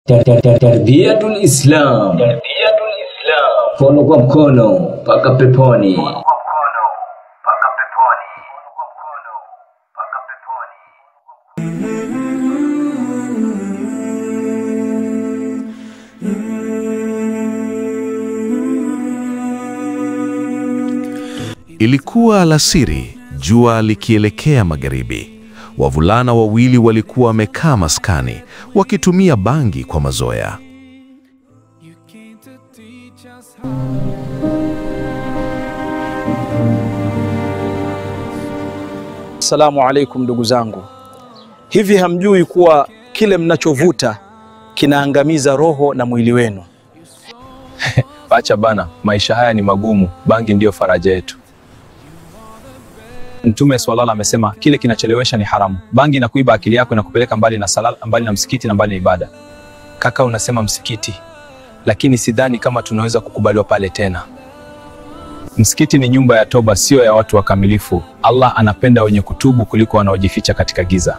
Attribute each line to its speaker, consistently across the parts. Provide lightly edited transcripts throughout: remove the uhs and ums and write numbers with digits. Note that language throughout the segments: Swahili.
Speaker 1: Tarbiyatul Islam. Mkono kwa mkono mpaka peponi.
Speaker 2: Ilikuwa alasiri, jua likielekea magharibi. Wavulana wawili walikuwa wamekaa maskani, wakitumia bangi kwa mazoea.
Speaker 3: Assalamu alaikum ndugu zangu. Hivi hamjui kuwa kile mnachovuta kinaangamiza roho na mwili wenu?
Speaker 4: Acha bana, maisha haya ni magumu, bangi ndiyo faraja yetu. Mtume swalla amesema kile kinachelewesha ni haramu. Bangi na kuiba akili yako na kupeleka mbali na sala, mbali na msikiti na mbali na ibada. Kaka unasema msikiti, lakini sidhani kama tunaweza kukubaliwa pale tena. Msikiti ni nyumba ya toba, sio ya watu wakamilifu. Allah anapenda wenye kutubu kuliko wanaojificha katika giza.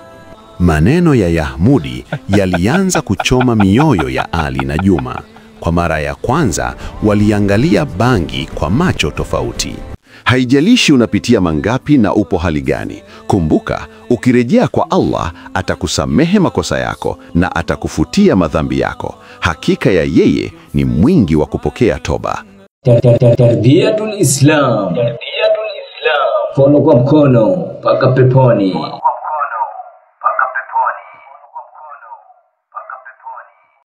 Speaker 2: Maneno ya Yahmudi yalianza kuchoma mioyo ya Ali na Juma. Kwa mara ya kwanza waliangalia bangi kwa macho tofauti.
Speaker 5: Haijalishi unapitia mangapi na upo hali gani, kumbuka, ukirejea kwa Allah atakusamehe makosa yako na atakufutia madhambi yako. Hakika ya yeye ni mwingi wa kupokea toba.
Speaker 1: Tarbiyatul Islam. Mkono kwa mkono mpaka peponi.